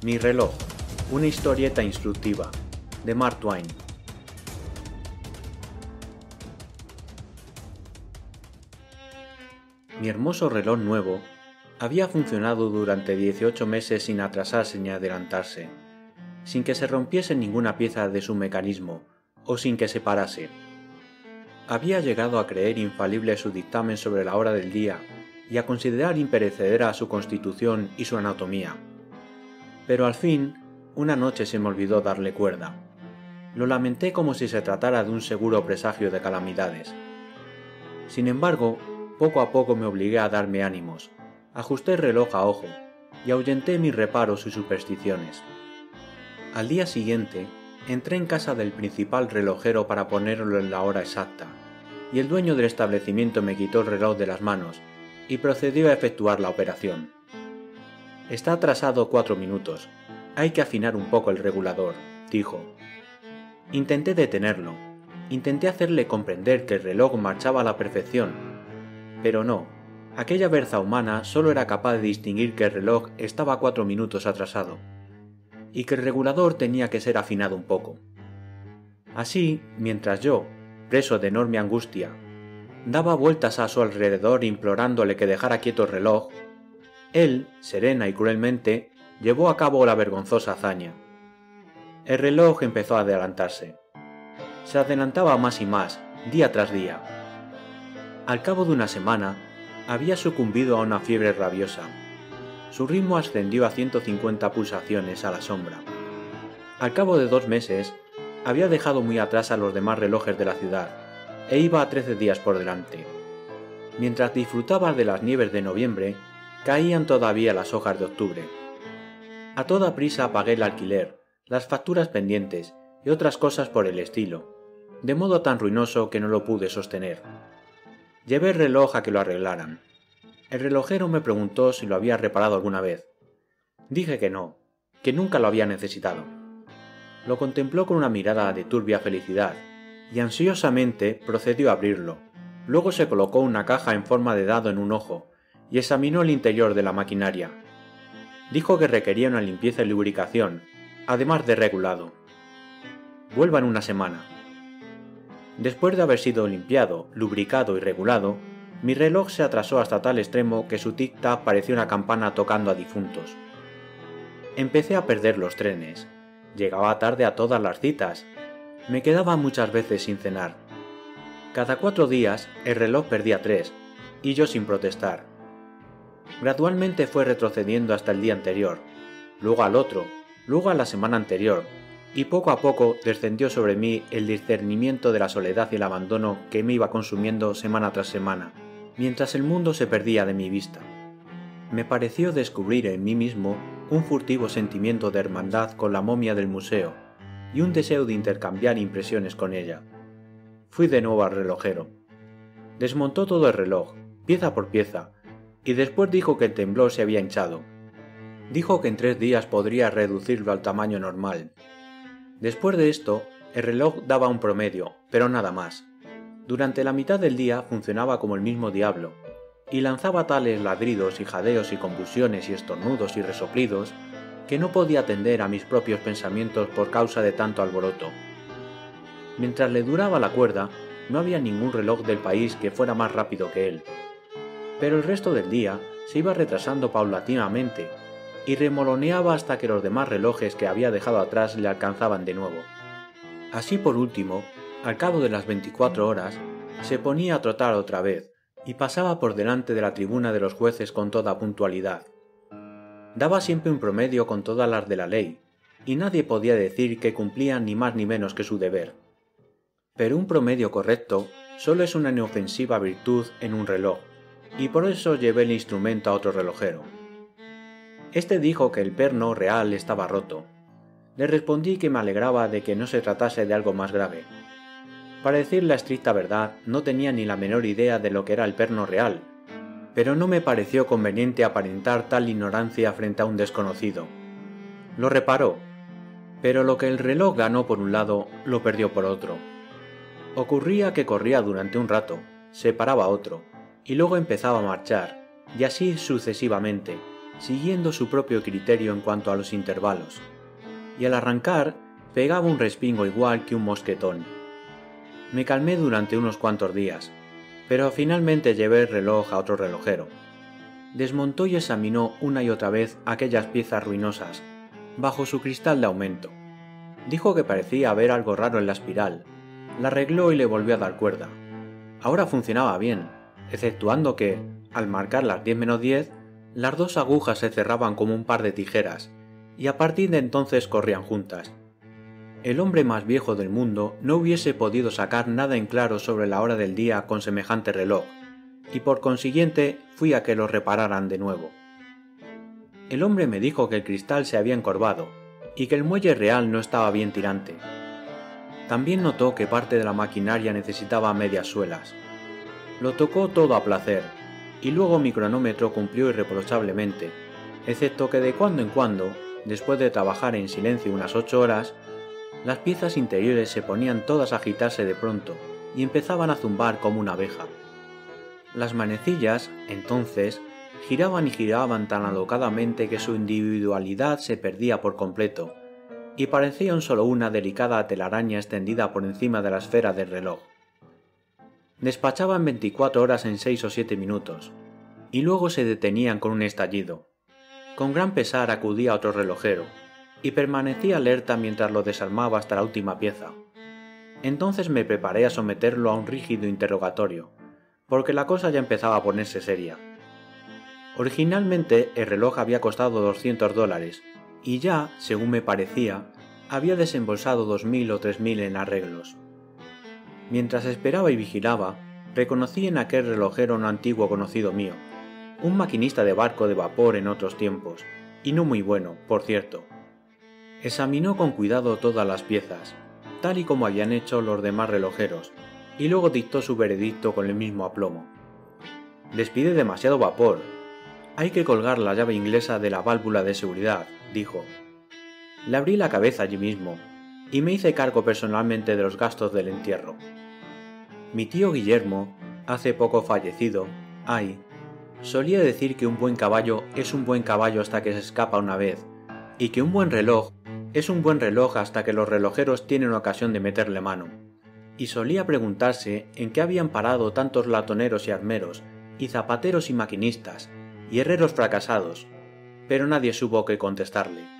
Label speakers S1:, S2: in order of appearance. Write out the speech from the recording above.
S1: Mi reloj, una historieta instructiva, de Mark Twain. Mi hermoso reloj nuevo había funcionado durante 18 meses sin atrasarse ni adelantarse, sin que se rompiese ninguna pieza de su mecanismo o sin que se parase. Había llegado a creer infalible su dictamen sobre la hora del día y a considerar imperecedera su constitución y su anatomía. Pero al fin, una noche se me olvidó darle cuerda. Lo lamenté como si se tratara de un seguro presagio de calamidades. Sin embargo, poco a poco me obligué a darme ánimos, ajusté el reloj a ojo y ahuyenté mis reparos y supersticiones. Al día siguiente, entré en casa del principal relojero para ponerlo en la hora exacta, y el dueño del establecimiento me quitó el reloj de las manos y procedió a efectuar la operación. «Está atrasado 4 minutos. Hay que afinar un poco el regulador», dijo. Intenté detenerlo. Intenté hacerle comprender que el reloj marchaba a la perfección. Pero no, aquella berza humana solo era capaz de distinguir que el reloj estaba 4 minutos atrasado, y que el regulador tenía que ser afinado un poco. Así, mientras yo, preso de enorme angustia, daba vueltas a su alrededor implorándole que dejara quieto el reloj, él, serena y cruelmente, llevó a cabo la vergonzosa hazaña. El reloj empezó a adelantarse. Se adelantaba más y más, día tras día. Al cabo de una semana, había sucumbido a una fiebre rabiosa. Su ritmo ascendió a 150 pulsaciones a la sombra. Al cabo de 2 meses, había dejado muy atrás a los demás relojes de la ciudad, e iba a 13 días por delante. Mientras disfrutaba de las nieves de noviembre, caían todavía las hojas de octubre. A toda prisa pagué el alquiler, las facturas pendientes y otras cosas por el estilo, de modo tan ruinoso que no lo pude sostener. Llevé el reloj a que lo arreglaran. El relojero me preguntó si lo había reparado alguna vez. Dije que no, que nunca lo había necesitado. Lo contempló con una mirada de turbia felicidad, y ansiosamente procedió a abrirlo. Luego se colocó una caja en forma de dado en un ojo, y examinó el interior de la maquinaria. Dijo que requería una limpieza y lubricación, además de regulado. «Vuelva en una semana». Después de haber sido limpiado, lubricado y regulado, mi reloj se atrasó hasta tal extremo que su tic-tac parecía una campana tocando a difuntos. Empecé a perder los trenes. Llegaba tarde a todas las citas. Me quedaba muchas veces sin cenar. Cada 4 días el reloj perdía 3, y yo sin protestar. Gradualmente fue retrocediendo hasta el día anterior, luego al otro, luego a la semana anterior, y poco a poco descendió sobre mí el discernimiento de la soledad y el abandono que me iba consumiendo semana tras semana, mientras el mundo se perdía de mi vista. Me pareció descubrir en mí mismo un furtivo sentimiento de hermandad con la momia del museo y un deseo de intercambiar impresiones con ella. Fui de nuevo al relojero. Desmontó todo el reloj, pieza por pieza, y después dijo que el temblor se había hinchado. Dijo que en 3 días podría reducirlo al tamaño normal. Después de esto, el reloj daba un promedio, pero nada más. Durante la mitad del día funcionaba como el mismo diablo, y lanzaba tales ladridos y jadeos y convulsiones y estornudos y resoplidos que no podía atender a mis propios pensamientos por causa de tanto alboroto. Mientras le duraba la cuerda, no había ningún reloj del país que fuera más rápido que él. Pero el resto del día se iba retrasando paulatinamente, y remoloneaba hasta que los demás relojes que había dejado atrás le alcanzaban de nuevo. Así por último, al cabo de las 24 horas, se ponía a trotar otra vez, y pasaba por delante de la tribuna de los jueces con toda puntualidad. Daba siempre un promedio con todas las de la ley, y nadie podía decir que cumplía ni más ni menos que su deber. Pero un promedio correcto solo es una inofensiva virtud en un reloj, y por eso llevé el instrumento a otro relojero. Este dijo que el perno real estaba roto. Le respondí que me alegraba de que no se tratase de algo más grave. Para decir la estricta verdad, no tenía ni la menor idea de lo que era el perno real, pero no me pareció conveniente aparentar tal ignorancia frente a un desconocido. Lo reparó, pero lo que el reloj ganó por un lado, lo perdió por otro. Ocurría que corría durante un rato, se paraba otro, y luego empezaba a marchar, y así sucesivamente, siguiendo su propio criterio en cuanto a los intervalos, y al arrancar pegaba un respingo igual que un mosquetón. Me calmé durante unos cuantos días, pero finalmente llevé el reloj a otro relojero. Desmontó y examinó una y otra vez aquellas piezas ruinosas, bajo su cristal de aumento. Dijo que parecía haber algo raro en la espiral, la arregló y le volvió a dar cuerda. Ahora funcionaba bien, exceptuando que, al marcar las 10 menos 10, las dos agujas se cerraban como un par de tijeras, y a partir de entonces corrían juntas. El hombre más viejo del mundo no hubiese podido sacar nada en claro sobre la hora del día con semejante reloj, y por consiguiente fui a que lo repararan de nuevo. El hombre me dijo que el cristal se había encorvado, y que el muelle real no estaba bien tirante. También notó que parte de la maquinaria necesitaba medias suelas. Lo tocó todo a placer, y luego mi cronómetro cumplió irreprochablemente, excepto que de cuando en cuando, después de trabajar en silencio unas 8 horas, las piezas interiores se ponían todas a agitarse de pronto y empezaban a zumbar como una abeja. Las manecillas, entonces, giraban y giraban tan alocadamente que su individualidad se perdía por completo, y parecían solo una delicada telaraña extendida por encima de la esfera del reloj. Despachaban 24 horas en 6 o 7 minutos, y luego se detenían con un estallido. Con gran pesar acudí a otro relojero, y permanecí alerta mientras lo desarmaba hasta la última pieza. Entonces me preparé a someterlo a un rígido interrogatorio, porque la cosa ya empezaba a ponerse seria. Originalmente el reloj había costado $200, y ya, según me parecía, había desembolsado 2.000 o 3.000 en arreglos. Mientras esperaba y vigilaba, reconocí en aquel relojero un antiguo conocido mío, un maquinista de barco de vapor en otros tiempos, y no muy bueno, por cierto. Examinó con cuidado todas las piezas, tal y como habían hecho los demás relojeros, y luego dictó su veredicto con el mismo aplomo. «Despide demasiado vapor. Hay que colgar la llave inglesa de la válvula de seguridad», dijo. Le abrí la cabeza allí mismo, y me hice cargo personalmente de los gastos del entierro. Mi tío Guillermo, hace poco fallecido, solía decir que un buen caballo es un buen caballo hasta que se escapa una vez, y que un buen reloj es un buen reloj hasta que los relojeros tienen ocasión de meterle mano. Y solía preguntarse en qué habían parado tantos latoneros y armeros, y zapateros y maquinistas, y herreros fracasados, pero nadie supo qué contestarle.